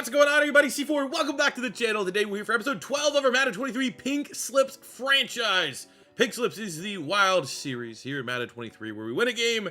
What's going on, everybody? C4, welcome back to the channel. Today we're here for episode 12 of our Madden 23 Pink Slips franchise. Pink Slips is the wild series here at Madden 23 where we win a game,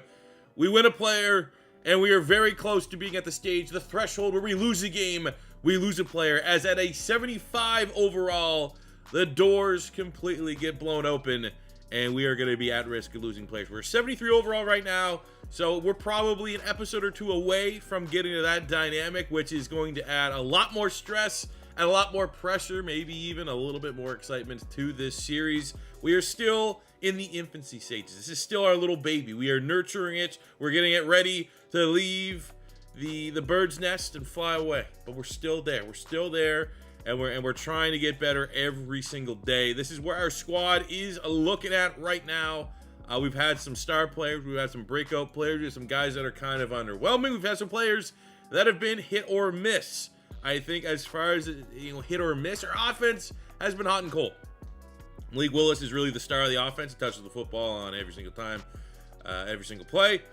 we win a player, and we are very close to being at the stage, the threshold where we lose a game, we lose a player, as at a 75 overall, the doors completely get blown open, and we are going to be at risk of losing players. We're 73 overall right now, so we're probably an episode or two away from getting to that dynamic, which is going to add a lot more stress and a lot more pressure, maybe even a little bit more excitement to this series. We are still in the infancy stages. This is still our little baby. We are nurturing it. We're getting it ready to leave the bird's nest and fly away, but we're still there. We're still there. And we're trying to get better every single day. This is where our squad is looking at right now. We've had some star players. We've had some breakout players. We have some guys that are kind of underwhelming. We've had some players that have been hit or miss. I think as far as hit or miss, our offense has been hot and cold. Malik Willis is really the star of the offense. He touches the football on every single time, every single play.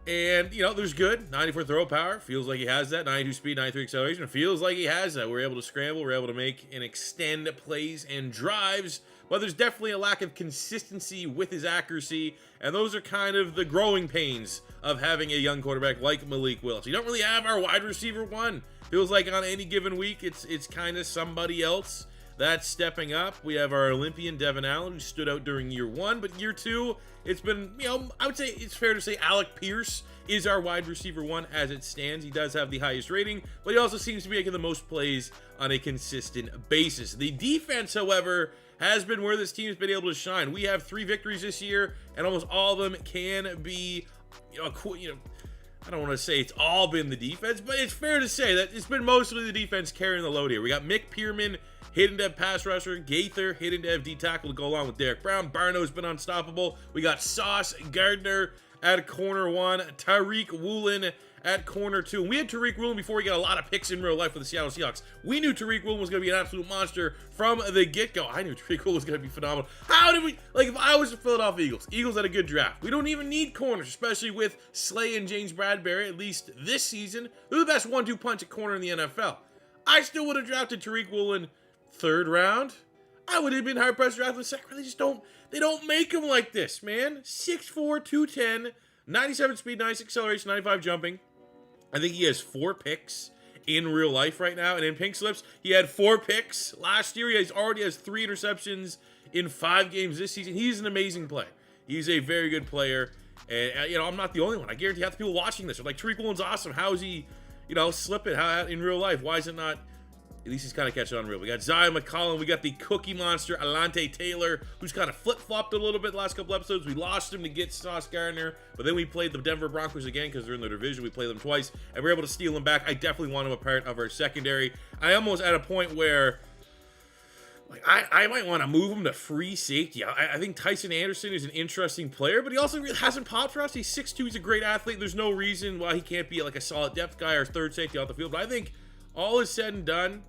And, there's good. 94 throw power. Feels like he has that. 92 speed, 93 acceleration. Feels like he has that. We're able to scramble. We're able to make and extend plays and drives. But there's definitely a lack of consistency with his accuracy. And those are kind of the growing pains of having a young quarterback like Malik Willis. You don't really have our wide receiver one. Feels like on any given week, it's kind of somebody else that's stepping up. We have our Olympian Devin Allen, who stood out during year one, but year two, it's been, I would say it's fair to say Alec Pierce is our wide receiver one as it stands. He does have the highest rating, but he also seems to be making the most plays on a consistent basis. The defense, however, has been where this team has been able to shine. We have 3 victories this year, and almost all of them can be, I don't want to say it's all been the defense, but it's fair to say that it's been mostly the defense carrying the load here. We got Mick Pearman, hidden dev pass rusher, Gaither, hidden dev D tackle to go along with Derek Brown. Barno's been unstoppable. We got Sauce Gardner at corner 1, Tariq Woolen at corner 2. And we had Tariq Woolen before he got a lot of picks in real life with the Seattle Seahawks. We knew Tariq Woolen was going to be an absolute monster from the get-go. I knew Tariq Woolen was going to be phenomenal. How did we, if I was the Philadelphia Eagles had a good draft. We don't even need corners, especially with Slay and James Bradbury, at least this season. They're the best 1-2 punch at corner in the NFL. I still would have drafted Tariq Woolen 3rd round. I would have been hard-pressed to draft him 2nd. They don't make him like this, man. 6'4", 210, 97 speed, 96 acceleration, 95 jumping. I think he has 4 picks in real life right now. And in Pink Slips, he had 4 picks last year. He already has 3 interceptions in 5 games this season. He's an amazing player. He's a very good player. And, I'm not the only one. I guarantee half the people watching this are like, Tariq Woolen's awesome. How is he, slipping in real life? Why is it not? At least he's kind of catching on real. We got Zion McCollum. We got the Cookie Monster, Alante Taylor, who's kind of flip-flopped a little bit the last couple episodes. We lost him to get Sauce Gardner, but then we played the Denver Broncos again because they're in the division. We played them twice, and we were able to steal him back. I definitely want him a part of our secondary. I almost at a point where I might want to move him to free safety. I think Tyson Anderson is an interesting player, but he also really hasn't popped for us. He's 6'2". He's a great athlete. There's no reason why he can't be like a solid depth guy or 3rd safety off the field, but I think all is said and done,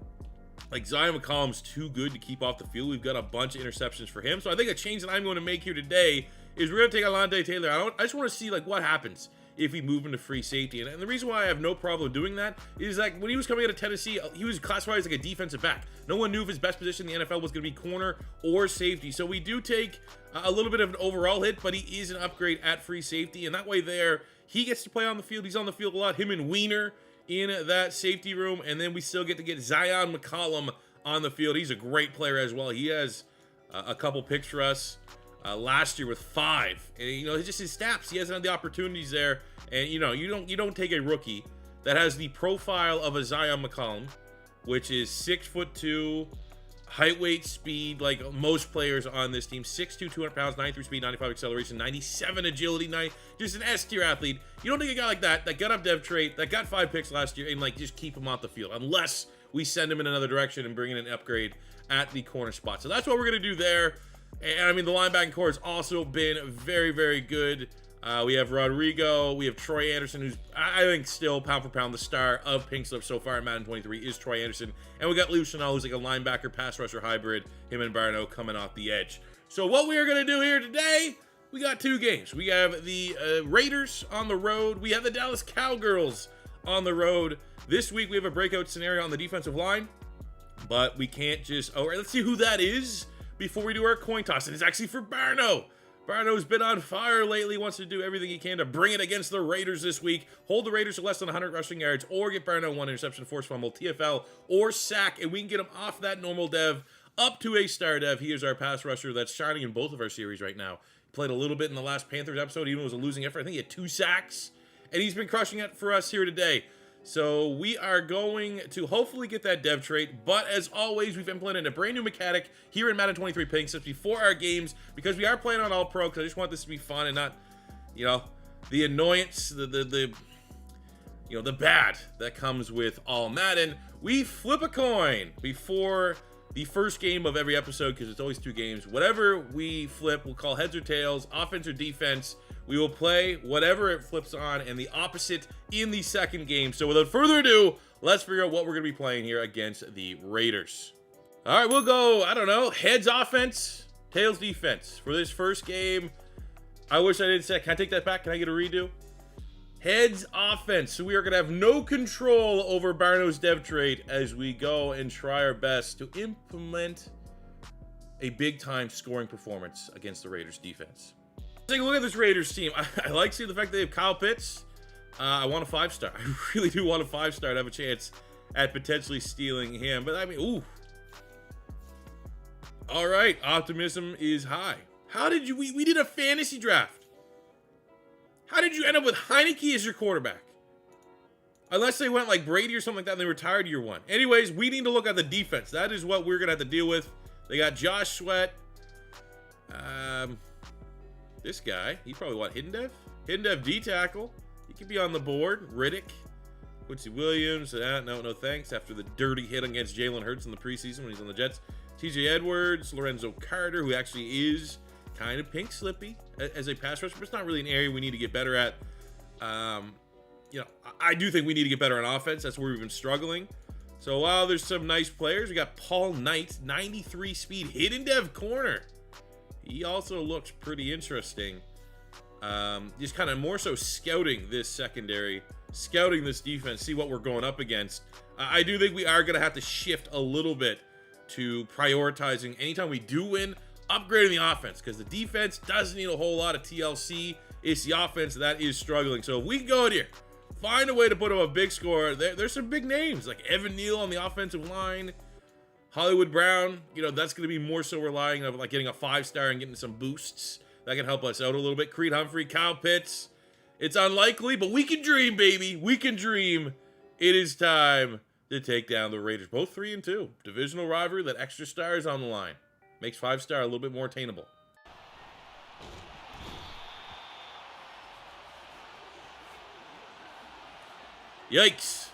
Zion McCollum's too good to keep off the field. We've got a bunch of interceptions for him. So I think a change that I'm going to make here today is we're going to take Alante Taylor. I just want to see what happens if we move him to free safety. And the reason why I have no problem doing that is when he was coming out of Tennessee, he was classified as like a defensive back. No one knew if his best position in the NFL was going to be corner or safety. So we do take a little bit of an overall hit, but he is an upgrade at free safety. And that way he gets to play on the field. He's on the field a lot. Him and Weiner in that safety room, and then we still get to get Zion McCollum on the field. He's a great player as well. He has a couple picks for us last year with 5, and it's just his stats. He hasn't had the opportunities there, and you don't take a rookie that has the profile of a Zion McCollum, which is 6'2", height, weight, speed, like most players on this team. 6'2", 200 pounds, 93 speed, 95 acceleration, 97 agility, just an S-tier athlete. You don't take a guy like that got up dev trait, that got 5 picks last year, and just keep him off the field, unless we send him in another direction and bring in an upgrade at the corner spot. So that's what we're going to do there. And the linebacking core has also been very, very good. We have Rodrigo, we have Troy Anderson, who's, I think, still pound for pound the star of Pink Slips so far in Madden 23 is Troy Anderson. And we got Lou Chanel, who's like a linebacker, pass rusher hybrid, him and Barno coming off the edge. So what we are going to do here today, we got 2 games. We have the Raiders on the road. We have the Dallas Cowgirls on the road. This week we have a breakout scenario on the defensive line, but we can't just... All right, let's see who that is before we do our coin toss. And it's actually for Barno. Barno's been on fire lately, wants to do everything he can to bring it against the Raiders this week. Hold the Raiders to less than 100 rushing yards, or get Barno 1 interception, force fumble, TFL, or sack, and we can get him off that normal dev up to a star dev. He is our pass rusher that's shining in both of our series right now. He played a little bit in the last Panthers episode, even though it was a losing effort. I think he had 2 sacks, and he's been crushing it for us here today. So we are going to hopefully get that dev trait, but as always, we've implemented a brand new mechanic here in Madden 23 Pink Slips before our games, because we are playing on All Pro, because I just want this to be fun and not, you know, the annoyance, the bad that comes with All Madden. We flip a coin before the first game of every episode, because it's always 2 games. Whatever we flip, we'll call heads or tails, offense or defense. We will play whatever it flips on, and the opposite in the second game. So without further ado, let's figure out what we're going to be playing here against the Raiders. All right, we'll go, I don't know, heads offense, tails defense. For this first game, I wish I didn't say, can I take that back? Can I get a redo? Heads offense. So we are going to have no control over Barno's dev trait as we go and try our best to implement a big-time scoring performance against the Raiders defense. Take a look at this Raiders team. I like seeing the fact that they have Kyle Pitts. I want a 5-star. I really do want a 5-star to have a chance at potentially stealing him. But I mean, ooh. All right, optimism is high. How did you, we did a fantasy draft. How did you end up with Heineke as your quarterback? Unless they went like Brady or something like that and they retired year 1. Anyways, we need to look at the defense. That is what we're going to have to deal with. They got Josh Sweat. This guy, he probably what, Hidden Dev? Hidden Dev D-tackle. He could be on the board. Riddick. Quincy Williams. No thanks. After the dirty hit against Jalen Hurts in the preseason when he's on the Jets. TJ Edwards. Lorenzo Carter, who actually is kind of pink slippy as a pass rusher, but it's not really an area we need to get better at. You know, I do think we need to get better on offense. That's where we've been struggling. So while there's some nice players, we got Paul Knight, 93 speed, Hidden Dev corner. He also looks pretty interesting. Just kind of more so scouting this secondary, scouting this defense, see what we're going up against. I do think we are going to have to shift a little bit to prioritizing, anytime we do win, upgrading the offense, because the defense doesn't need a whole lot of TLC. It's the offense that is struggling. So if we can go in here, find a way to put up a big score. There's some big names, like Evan Neal on the offensive line. Hollywood Brown, you know, that's going to be more so relying on like getting a 5-star and getting some boosts. That can help us out a little bit. Creed Humphrey, Kyle Pitts. It's unlikely, but we can dream, baby. We can dream. It is time to take down the Raiders. Both 3-2. Divisional rivalry, that extra star is on the line. Makes 5-star a little bit more attainable. Yikes.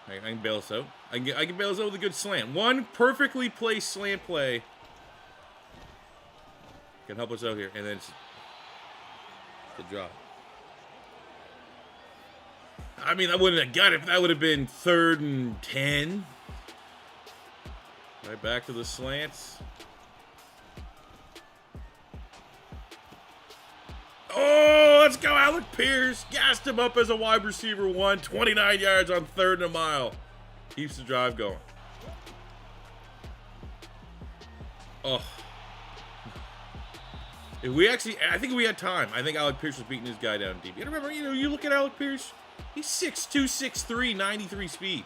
I can bail us out. I can bail us out with a good slant. One perfectly placed slant play can help us out here. And then it's good drop. I mean, I wouldn't have got it if that would have been 3rd and 10. Right back to the slants. Oh, let's go, Alec Pierce. Gassed him up as a wide receiver 1. 29 yards on 3rd and a mile. Keeps the drive going. Oh. If we actually, I think we had time. I think Alec Pierce was beating his guy down deep. You remember, you know, you look at Alec Pierce, he's 6'2", 6'3", 93 speed.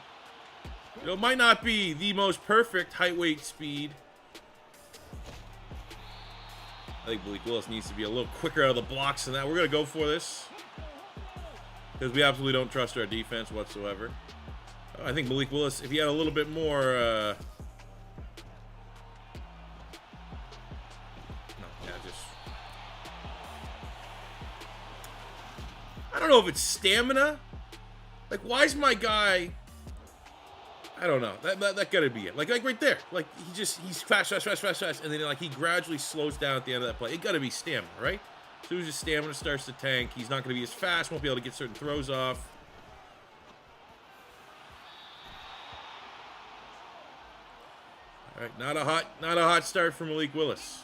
You know, it might not be the most perfect height, weight, speed. I think Malik Willis needs to be a little quicker out of the blocks than that. We're going to go for this, because we absolutely don't trust our defense whatsoever. I think Malik Willis, if he had a little bit more... no, yeah, just... I don't know if it's stamina. Like, why is my guy... I don't know. That gotta be it. Like right there. Like he's fast, and then like he gradually slows down at the end of that play. It gotta be stamina, right? As soon as his stamina starts to tank, he's not gonna be as fast. Won't be able to get certain throws off. All right, not a hot start for Malik Willis.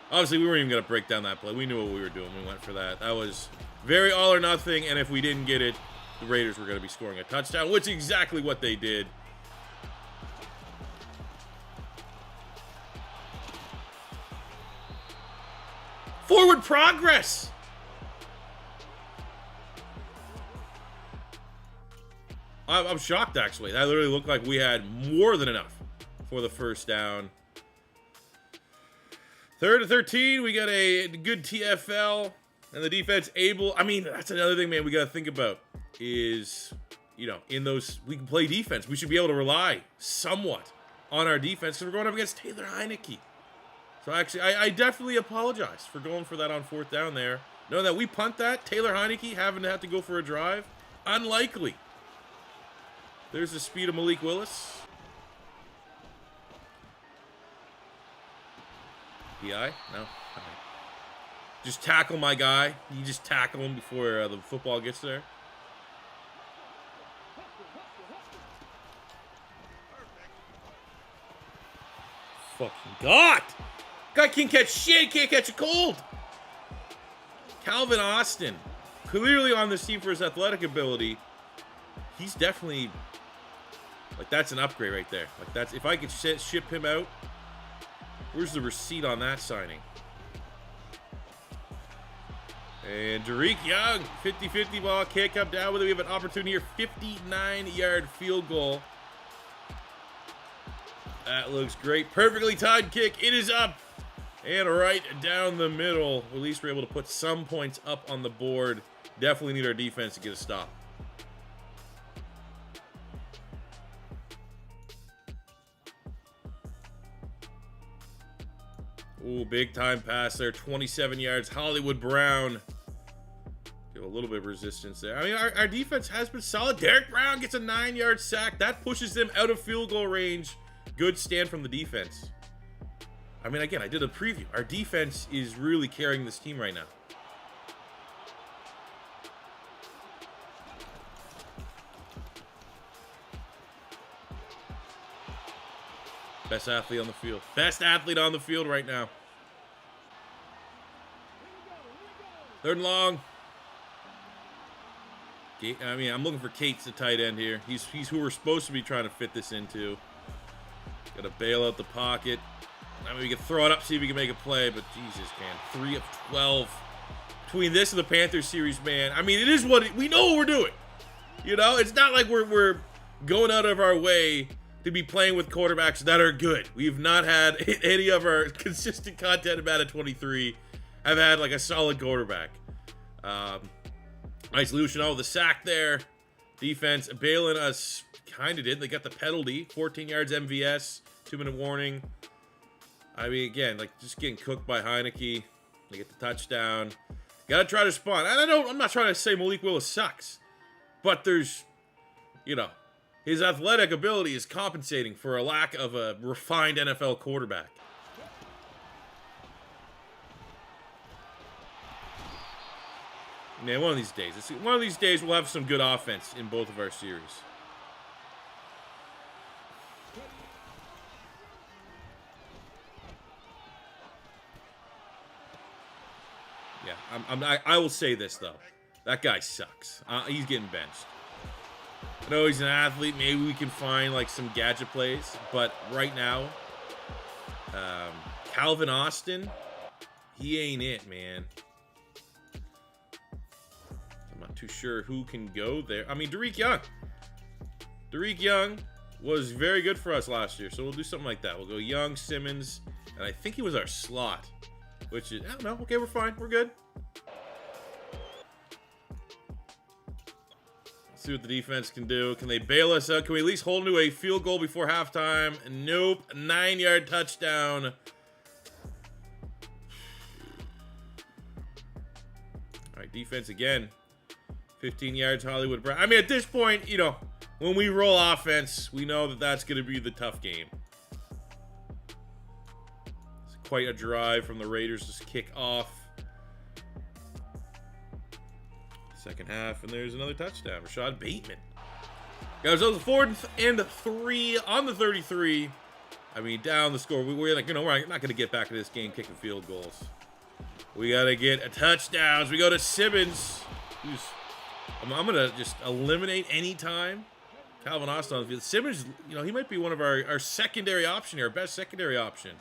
Obviously, we weren't even gonna break down that play. We knew what we were doing. We went for that. That was Very all or nothing, and if we didn't get it, the Raiders were going to be scoring a touchdown, which is exactly what they did. Forward progress! I'm shocked, actually. That literally looked like we had more than enough for the first down. 3rd and 13, we got a good TFL, and the defense able... I mean, that's another thing, man, we got to think about is, you know, in those... We can play defense. We should be able to rely somewhat on our defense because we're going up against Taylor Heineke. So, actually, I definitely apologize for going for that on 4th down there. Knowing that we punt that, Taylor Heineke having to have to go for a drive, unlikely. There's the speed of Malik Willis. PI? No. Right. Just tackle my guy. You just tackle him before the football gets there. Fucking God! Guy can't catch shit. Can't catch a cold. Calvin Austin, clearly on this team for his athletic ability. He's definitely... Like, that's an upgrade right there. Like, that's... If I could ship him out... Where's the receipt on that signing? And Derek Young, 50-50 ball, can't come down with it. We have an opportunity here, 59-yard field goal. That looks great. Perfectly timed kick. It is up. And right down the middle. At least we're able to put some points up on the board. Definitely need our defense to get a stop. Ooh, big time pass there. 27 yards. Hollywood Brown. Give a little bit of resistance there. I mean, our defense has been solid. Derek Brown gets a 9-yard sack. That pushes them out of field goal range. Good stand from the defense. I mean, again, I did a preview. Our defense is really carrying this team right now. Best athlete on the field. Best athlete on the field right now. 3rd and long. I mean, I'm looking for Cates, the tight end here. He's who we're supposed to be trying to fit this into. Got to bail out the pocket. I mean, we can throw it up, see if we can make a play, but Jesus, man. 3 of 12. Between this and the Panthers series, man. I mean, it is what we know what we're doing. You know, it's not like we're going out of our way to be playing with quarterbacks that are good. We've not had any of our consistent content about Madden 23 have had like a solid quarterback. Nice Luciano, the sack there. Defense bailing us, kind of did. They got the penalty, 14 yards MVS, 2-minute warning. I mean, again, like just getting cooked by Heineke. They get the touchdown. Got to try to respond. And I'm not trying to say Malik Willis sucks, but there's, you know, his athletic ability is compensating for a lack of a refined NFL quarterback. Man, one of these days we'll have some good offense in both of our series. Yeah, I will say this though, that guy sucks. He's getting benched. I know he's an athlete. Maybe we can find like some gadget plays, but right now, Calvin Austin, he ain't it, man. I'm not too sure who can go there. I mean, Derek Young was very good for us last year, so we'll do something like that. We'll go Young, Simmons, and I think he was our slot, which is, I don't know. Okay, we're fine. We're good. See what the defense can do. Can they bail us out? Can we at least hold them to a field goal before halftime? Nope. 9-yard touchdown. All right, defense again. 15 yards, Hollywood Brown. I mean, at this point, you know, when we roll offense, we know that that's going to be the tough game. It's quite a drive from the Raiders to kick off. Second half, and there's another touchdown. Rashad Bateman. Guys, that was 4th and 3 on the 33. I mean, down the score. We're like, you know, we're not going to get back into this game kicking field goals. We got to get a touchdowns. We go to Simmons. I'm going to just eliminate any time Calvin Austin on the field. Simmons, you know, he might be one of our secondary option here, our best secondary option.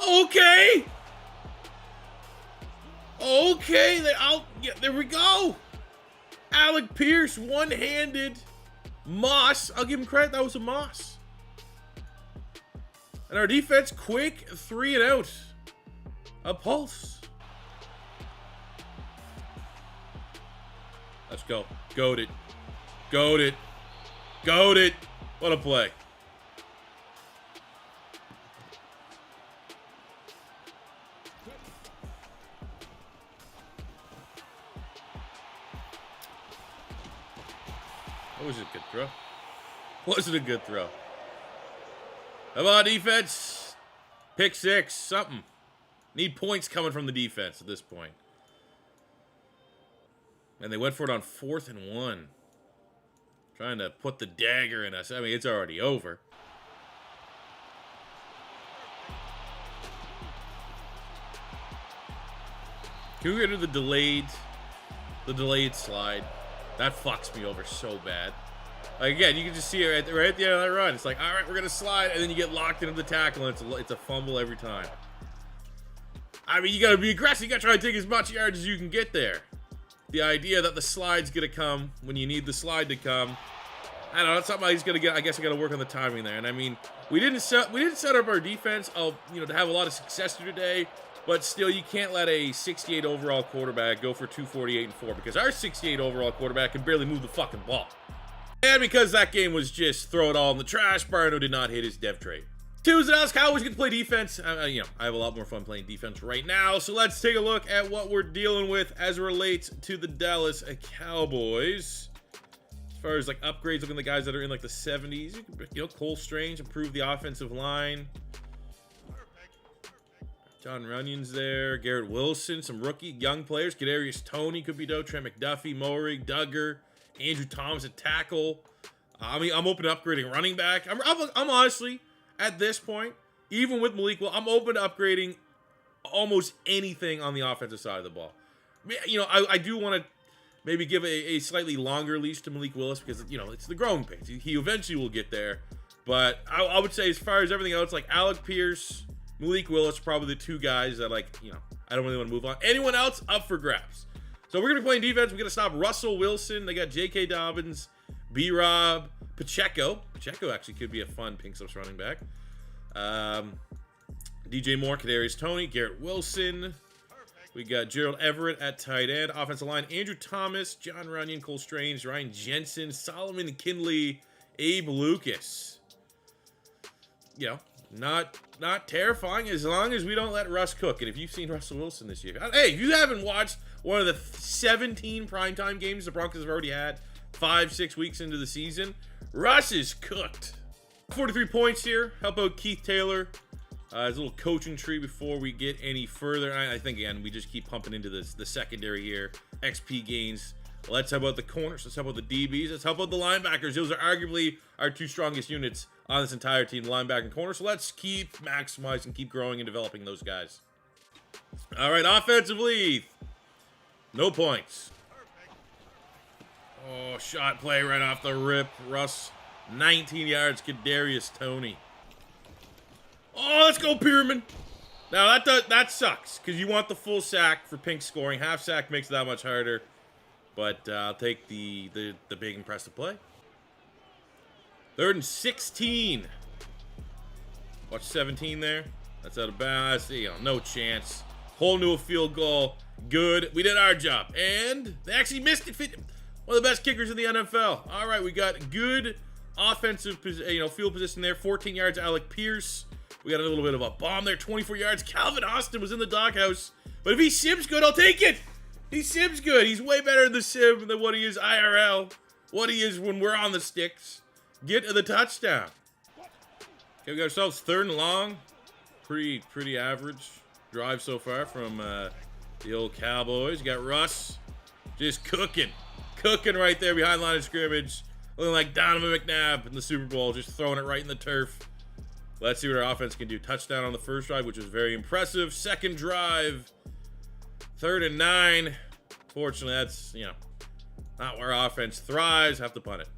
Okay. Okay, there we go. Alec Pierce, one-handed. Moss, I'll give him credit, that was a Moss. And our defense, quick, 3 and out. A pulse. Let's go. Goat it. Goat it. Goat it. What a play. That was a good throw. Wasn't a good throw. How about defense? Pick 6, something. Need points coming from the defense at this point. And they went for it on 4th and 1. Trying to put the dagger in us. I mean, it's already over. Can we get to the delayed slide? That fucks me over so bad. Like, again, you can just see it right at the end of that run. It's like, all right, we're going to slide, and then you get locked into the tackle, and it's a fumble every time. I mean, you got to be aggressive. You got to try to take as much yards as you can get there. The idea that the slide's going to come when you need the slide to come, I don't know, that's something he's going to get. I guess I got to work on the timing there. And I mean, we didn't set up our defense, to have a lot of success today. But still, you can't let a 68 overall quarterback go for 248 and 4 because our 68 overall quarterback can barely move the fucking ball. And because that game was just throw it all in the trash, Barno did not hit his dev trade. Tuesday, Dallas Cowboys get to play defense. I have a lot more fun playing defense right now. So let's take a look at what we're dealing with as it relates to the Dallas Cowboys. As far as like upgrades, looking at the guys that are in like the 70s, Cole Strange, improve the offensive line. John Runyon's there. Garrett Wilson, some rookie young players. Kadarius Toney could be dope. Trent McDuffie, Moehrig, Duggar, Andrew Thomas at tackle. I mean, I'm open to upgrading running back. I'm honestly, at this point, even with Malik Will, I'm open to upgrading almost anything on the offensive side of the ball. I do want to maybe give a slightly longer leash to Malik Willis because, it's the growing pains. He eventually will get there. But I would say as far as everything else, like Alec Pierce, Malik Willis, probably the 2 guys that, I don't really want to move on. Anyone else, up for grabs. So we're going to be playing defense. We're going to stop Russell Wilson. They got J.K. Dobbins, B-Rob, Pacheco. Pacheco actually could be a fun Pink Slips running back. DJ Moore, Kadarius Toney, Garrett Wilson. We got Gerald Everett at tight end. Offensive line, Andrew Thomas, John Runyon, Cole Strange, Ryan Jensen, Solomon Kindley, Abe Lucas. Not terrifying as long as we don't let Russ cook. And if you've seen Russell Wilson this year, hey, if you haven't watched one of the 17 primetime games the Broncos have already had 5-6 weeks into the season, Russ is cooked. 43 points here. Help out Keith Taylor. His little coaching tree before we get any further. I think, again, we just keep pumping into the secondary here. XP gains. Let's help out the corners. Let's help out the DBs. Let's help out the linebackers. Those are arguably our 2 strongest units on this entire team, linebacker and corner. So let's keep maximizing, keep growing and developing those guys. All right, offensively, no points. Oh, shot play right off the rip. Russ, 19 yards. Kadarius Toney. Oh, let's go, Pierman. Now, that sucks because you want the full sack for Pink scoring. Half sack makes it that much harder. But I'll take the big impressive play. 3rd and 16. Watch 17 there. That's out of bounds. No chance. Whole new field goal. Good. We did our job. And they actually missed it. One of the best kickers in the NFL. All right, we got good offensive field position there. 14 yards, Alec Pierce. We got a little bit of a bomb there. 24 yards. Calvin Austin was in the doghouse. But if he sims good, I'll take it. He sims good. He's way better in the sim than what he is IRL. What he is when we're on the sticks. Get to the touchdown. Okay, we got ourselves 3rd and long. Pretty average drive so far from the old Cowboys. You got Russ just cooking right there behind the line of scrimmage. Looking like Donovan McNabb in the Super Bowl, just throwing it right in the turf. Let's see what our offense can do. Touchdown on the first drive, which was very impressive. Second drive, 3rd and 9. Fortunately, that's, you know, not where our offense thrives. Have to punt it.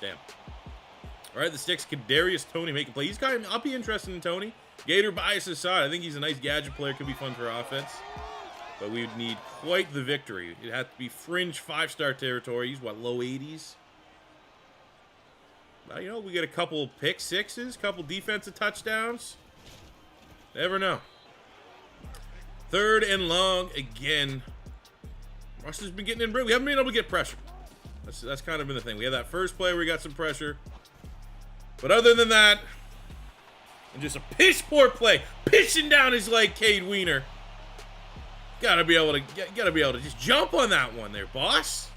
Damn. All right, the Sticks, Kadarius Toney make a play. He's kind of, I'll be interested in Toney. Gator bias his side. I think he's a nice gadget player. Could be fun for offense. But we would need quite the victory. It'd have to be fringe 5-star territory. He's, what, low 80s? Well, you know, we get a couple pick sixes, couple defensive touchdowns. Never know. 3rd and long again. Russ has been getting in. We haven't been able to get pressure. That's kind of been the thing. We had that first play where we got some pressure. But other than that, and just a piss poor play, pitching down his leg, Cade Weiner. Gotta be able to just jump on that one there, boss.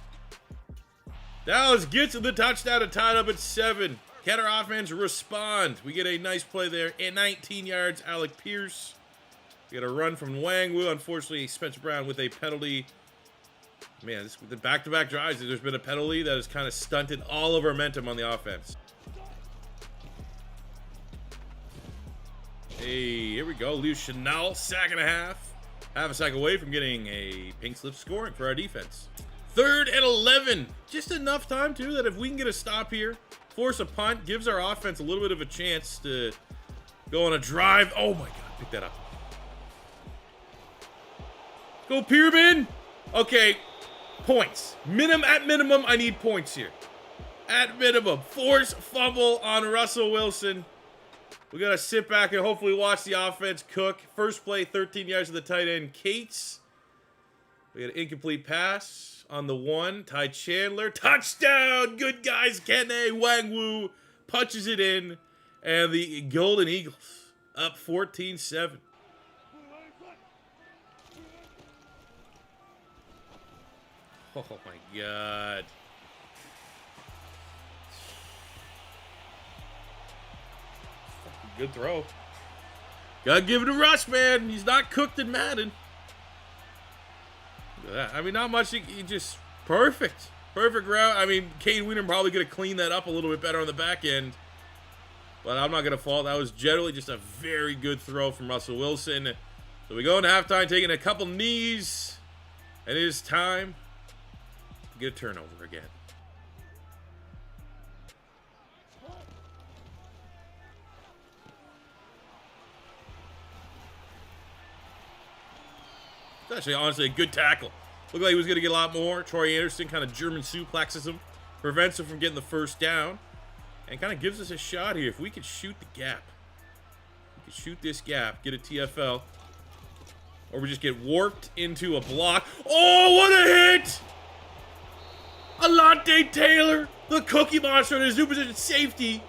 Dallas gets to the touchdown and tied up at 7. Can our offense respond? We get a nice play there at 19 yards. Alec Pierce. We got a run from Wangwu. Unfortunately, Spencer Brown with a penalty. Man, the back-to-back drives, there's been a penalty that has kind of stunted all of our momentum on the offense. Hey, here we go. Leo Chanel, sack and a half. Half a sack away from getting a pink slip scoring for our defense. 3rd and 11. Just enough time, too, that if we can get a stop here, force a punt, gives our offense a little bit of a chance to go on a drive. Oh, my God. Pick that up. Go, Pearman. Okay. Points. At minimum, I need points here. At minimum. Force fumble on Russell Wilson. We got to sit back and hopefully watch the offense cook. First play, 13 yards to the tight end, Cates. We got an incomplete pass on the 1. Ty Chandler. Touchdown! Good guys. Kene Wangwu punches it in. And the Golden Eagles up 14-7. Oh, my God. Good throw. Gotta give it to Rush, man. He's not cooked in Madden. Look at that. I mean, not much. He just perfect. Perfect route. I mean, Cade Weiner probably going to clean that up a little bit better on the back end. But I'm not going to fault. That was generally just a very good throw from Russell Wilson. So we go into halftime taking a couple knees. And it is time to get a turnover again. It's actually, honestly, a good tackle. Looked like he was going to get a lot more. Troy Anderson kind of German suplexes him. Prevents him from getting the first down. And kind of gives us a shot here. If we could shoot the gap. We could shoot this gap. Get a TFL. Or we just get warped into a block. Oh, what a hit! Alante Taylor, the Cookie Monster in his new position safety,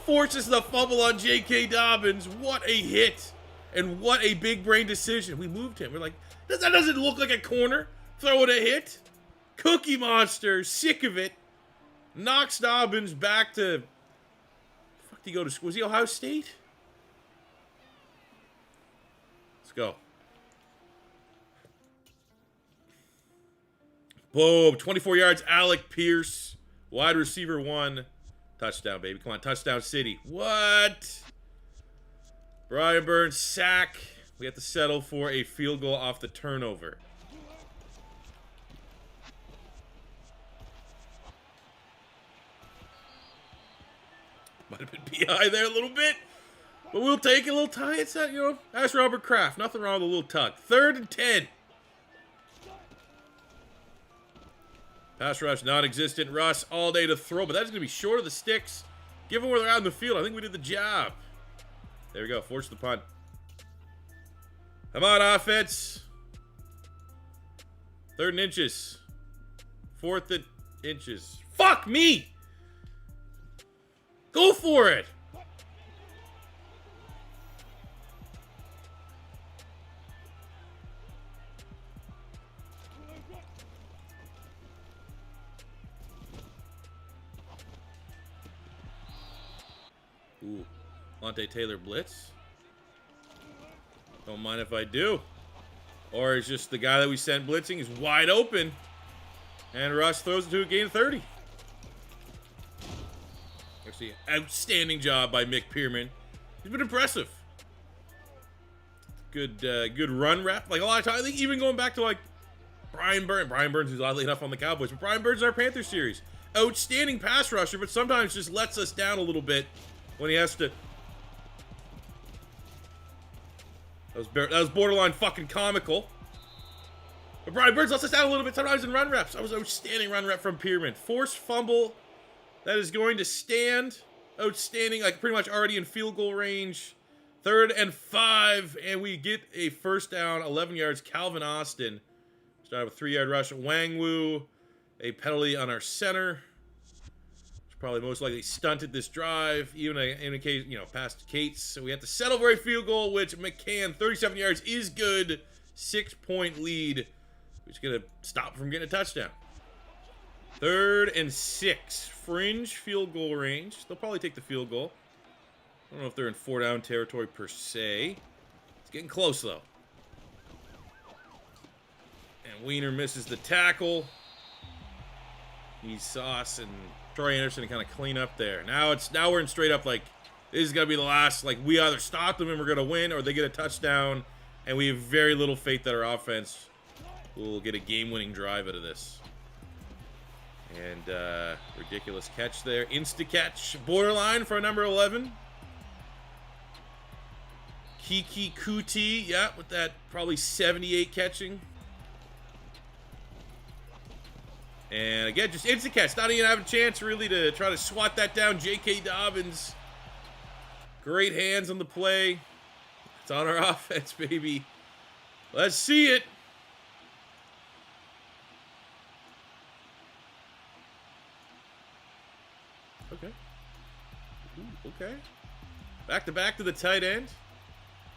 forces the fumble on J.K. Dobbins. What a hit. And what a big brain decision. We moved him. We're like, that doesn't look like a corner. Throwing a hit. Cookie Monster, sick of it. Knocks Dobbins back to... Fuck, did he go to school? Was he Ohio State? Let's go. Boom. 24 yards. Alec Pierce. Wide receiver 1. Touchdown, baby. Come on. Touchdown City. What? Brian Burns, sack. We have to settle for a field goal off the turnover. Might have been PI there a little bit. But we'll take a little tie. It's that, you know, ask Robert Kraft. Nothing wrong with a little tug. 3rd and 10. Pass rush non-existent. Russ all day to throw, but that's going to be short of the sticks. Given where they're out in the field, I think we did the job. There we go. Force the punt. Come on, offense. 3rd and inches. 4th and inches. Fuck me! Go for it! Ooh. Alante Taylor blitz. Don't mind if I do. Or it's just the guy that we sent blitzing is wide open. And Russ throws it to a gain of 30. Honestly, outstanding job by Mick Pearman. He's been impressive. Good run rep. Like a lot of times, I think even going back to like Brian Burns, who's oddly enough on the Cowboys, but Brian Burns in our Panthers series, outstanding pass rusher, but sometimes just lets us down a little bit when he has to. That was borderline fucking comical. But Brian Burns lets us down a little bit sometimes in run reps. That was outstanding run rep from Pearman. Forced fumble that is going to stand. Outstanding, like pretty much already in field goal range. 3rd and 5, and we get a first down, 11 yards. Calvin Austin started with a 3-yard rush. Wang Wu, a penalty on our center. Which probably most likely stunted this drive, even in a case, past Cates. So we have to settle for a field goal, which McCann, 37 yards, is good. 6-point lead, which is going to stop from getting a touchdown. 3rd and 6, fringe field goal range. They'll probably take the field goal. I don't know if they're in 4-down territory per se. It's getting close, though. And Weiner misses the tackle. Needs Sauce and Troy Anderson to kind of clean up there. Now we're in straight up, like, this is going to be the last. Like, we either stop them and we're going to win, or they get a touchdown. And we have very little faith that our offense will get a game-winning drive out of this. And ridiculous catch there. Insta-catch. Borderline for number 11. Kiki Kuti, yeah, with that probably 78 catching. And again, just instant catch. Not even have a chance really to try to swat that down. J.K. Dobbins. Great hands on the play. It's on our offense, baby. Let's see it. Okay. Ooh, okay. Back to the tight end.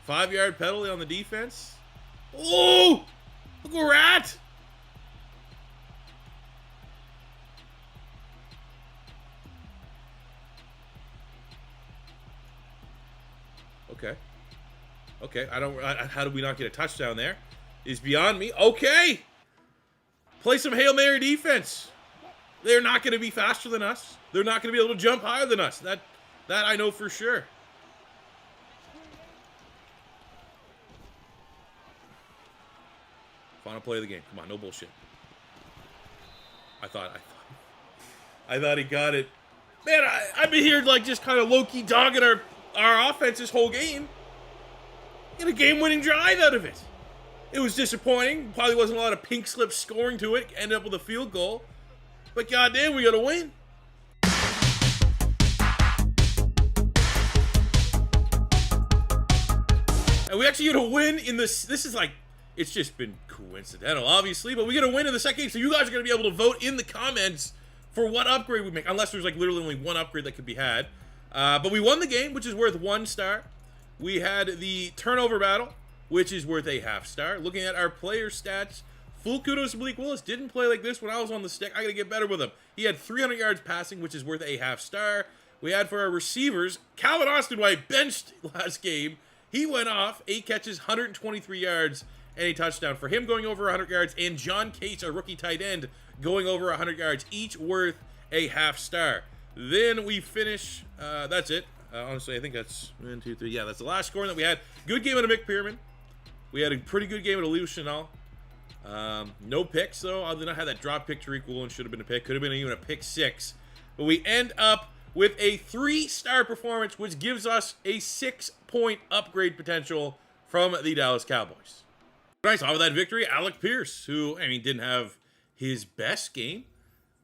5-yard penalty on the defense. Oh! Look where we're at! Okay. Okay, how did we not get a touchdown there? Is beyond me. Okay! Play some Hail Mary defense. They're not going to be faster than us. They're not going to be able to jump higher than us. That I know for sure. Final play of the game. Come on, no bullshit. I thought he got it. Man, I've been here like just kind of low-key dogging our offense this whole game. Get a game-winning drive out of it. It was disappointing. Probably wasn't a lot of pink slip scoring to it. Ended up with a field goal. But goddamn, we got to win. And we actually get a win in this. This is like, it's just been coincidental, obviously, but we get a win in the second game, so you guys are going to be able to vote in the comments for what upgrade we make, unless there's like literally only one upgrade that could be had. But we won the game, which is worth 1 star. We had the turnover battle, which is worth a ½ star. Looking at our player stats, full kudos to Malik Willis. Didn't play like this when I was on the stick. I got to get better with him. He had 300 yards passing, which is worth a ½ star. We had for our receivers, Calvin Austin, who I benched last game. He went off, 8 catches, 123 yards, and a touchdown. For him going over 100 yards, and John Cates, our rookie tight end, going over 100 yards, each worth a ½ star. Then we finish, that's it. Honestly, I think that's 1, 2, 3. Yeah, that's the last scoring that we had. Good game out of Mick Pearman. We had a pretty good game out of Leo Chanel. No picks, though. Other than I had that drop pick to Tariq Woolen, should have been a pick. Could have been even a pick 6. But we end up with a 3-star performance, which gives us a 6-point upgrade potential from the Dallas Cowboys. Nice. Off of that victory, Alec Pierce, who, didn't have his best game.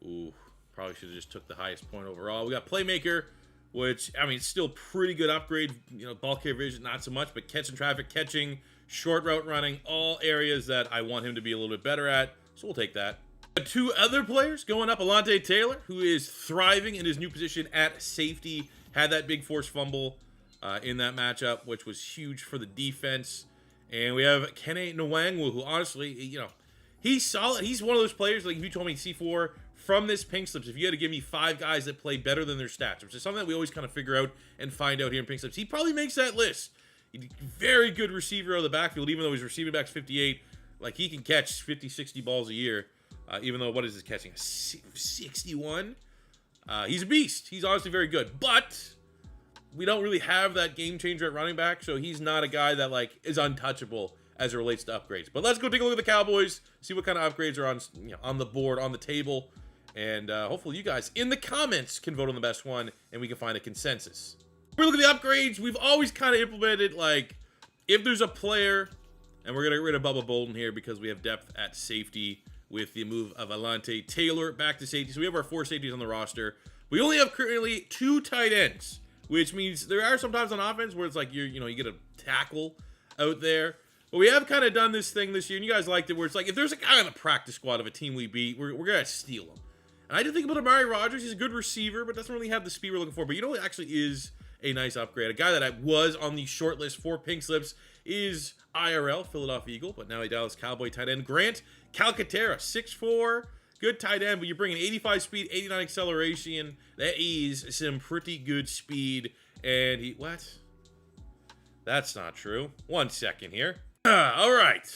Ooh, probably should have just took the highest point overall. We got Playmaker, which, it's still pretty good upgrade. Ball carrier vision, not so much, but catching traffic, catching, short route running, all areas that I want him to be a little bit better at. So we'll take that. 2 other players going up. Alante Taylor, who is thriving in his new position at safety, had that big forced fumble in that matchup, which was huge for the defense. And we have Kene Nwangwu, who honestly, he's solid. He's one of those players, like if you told me C4 from this Pink Slips, if you had to give me 5 guys that play better than their stats, which is something that we always kind of figure out and find out here in Pink Slips, he probably makes that list. Very good receiver out of the backfield, even though he's receiving backs 58. Like, he can catch 50, 60 balls a year. Even though, what is his catching? 61? He's a beast. He's honestly very good, but we don't really have that game changer at running back, so he's not a guy that like is untouchable as it relates to upgrades. But let's go take a look at the Cowboys, see what kind of upgrades are on, on the board, on the table, and hopefully you guys in the comments can vote on the best one, and we can find a consensus. If we look at the upgrades, we've always kind of implemented, like, if there's a player, and we're going to get rid of Bubba Bolden here because we have depth at safety with the move of Alante Taylor back to safety. So we have our 4 safeties on the roster. We only have currently 2 tight ends, which means there are sometimes on offense where it's like you get a tackle out there. But we have kind of done this thing this year, and you guys liked it, where it's like if there's a guy on the practice squad of a team we beat, we're going to steal him. And I did think about Amari Rodgers. He's a good receiver, but doesn't really have the speed we're looking for. But you know what actually is a nice upgrade? A guy that I was on the short list for Pink Slips is IRL, Philadelphia Eagle, but now a Dallas Cowboy tight end, Grant Calcaterra, 6'4", good tight end, but you're bringing 85 speed, 89 acceleration. That is some pretty good speed. And he, what? That's not true. 1 second here. All right.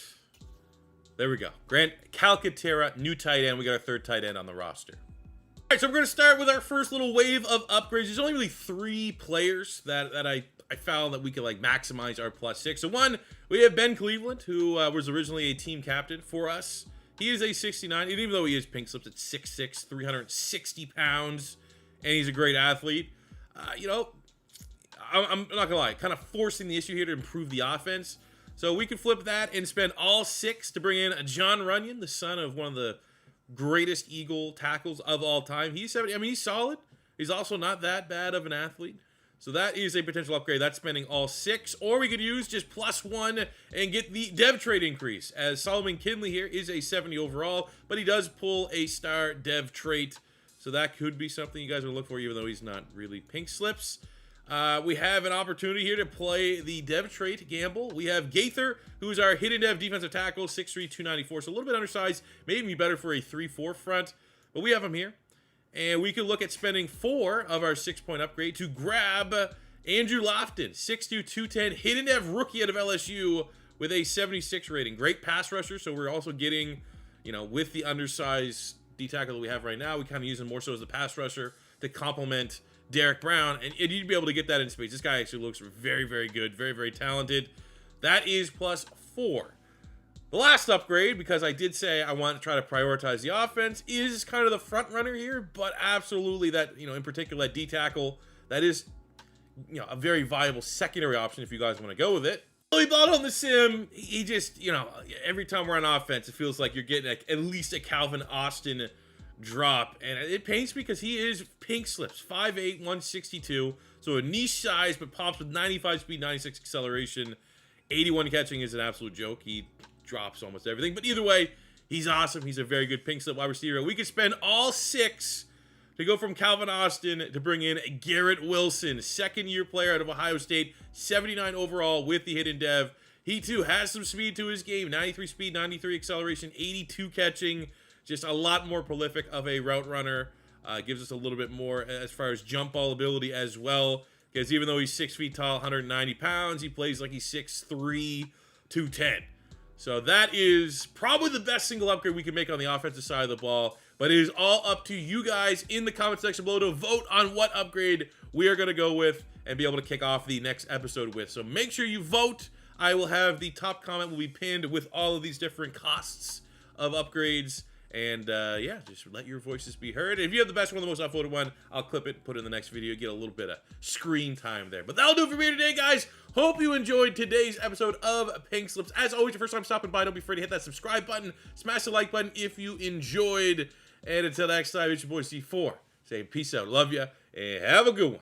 There we go. Grant Calcaterra, new tight end. We got our 3rd tight end on the roster. All right, so we're going to start with our first little wave of upgrades. There's only really 3 players that I found that we could like maximize our +6. So one, we have Ben Cleveland, who was originally a team captain for us. He is a 69, and even though he is Pink Slips at 6'6", 360 pounds, and he's a great athlete. I'm not gonna lie, kind of forcing the issue here to improve the offense. So we could flip that and spend all 6 to bring in John Runyon, the son of one of the greatest Eagle tackles of all time. He's 70. I mean, he's solid. He's also not that bad of an athlete. So that is a potential upgrade. That's spending all 6. Or we could use just +1 and get the dev trade increase, as Solomon Kinley here is a 70 overall, but he does pull a star dev trait. So that could be something you guys would look for, even though he's not really Pink Slips. We have an opportunity here to play the dev trait gamble. We have Gaither, who's our hidden dev defensive tackle, 6'3", 294. So a little bit undersized, maybe be better for a 3-4 front, but we have him here. And we could look at spending 4 of our 6-point upgrade to grab Andrew Lofton, 6'2", 210, hidden dev rookie out of LSU with a 76 rating. Great pass rusher, so we're also getting, with the undersized D tackle that we have right now, we kind of use him more so as the pass rusher to complement Derek Brown, and you'd be able to get that in space. This guy actually looks very, very good, very, very talented. That is +4. The last upgrade, because I did say I want to try to prioritize the offense, is kind of the front runner here, but absolutely that, in particular, that D tackle, that is, a very viable secondary option if you guys want to go with it. Really thought on the sim, he just, every time we're on offense, it feels like you're getting at least a Calvin Austin drop, and it pains me because he is Pink Slips, 5'8", 162, so a niche size, but pops with 95 speed, 96 acceleration, 81 catching is an absolute joke. He drops almost everything, but either way, he's awesome. He's a very good Pink Slip wide receiver. We could spend all 6 to go from Calvin Austin to bring in Garrett Wilson, 2nd-year player out of Ohio State, 79 overall with the hidden dev. He too has some speed to his game, 93 speed, 93 acceleration, 82 catching, just a lot more prolific of a route runner. Gives us a little bit more as far as jump ball ability as well, because even though he's 6 feet tall, 190 pounds, he plays like he's 6'3", 210. So that is probably the best single upgrade we can make on the offensive side of the ball. But it is all up to you guys in the comment section below to vote on what upgrade we are going to go with and be able to kick off the next episode with. So make sure you vote. I will have the top comment will be pinned with all of these different costs of upgrades. And yeah, just let your voices be heard. If you have the best one, the most upvoted one, I'll clip it, put it in the next video, get a little bit of screen time there. But that'll do it for me today, guys. Hope you enjoyed today's episode of Pink Slips. As always, your first time stopping by, don't be afraid to hit that subscribe button, smash the like button if you enjoyed. And until next time, it's your boy C4. Say peace out, love ya, and have a good one.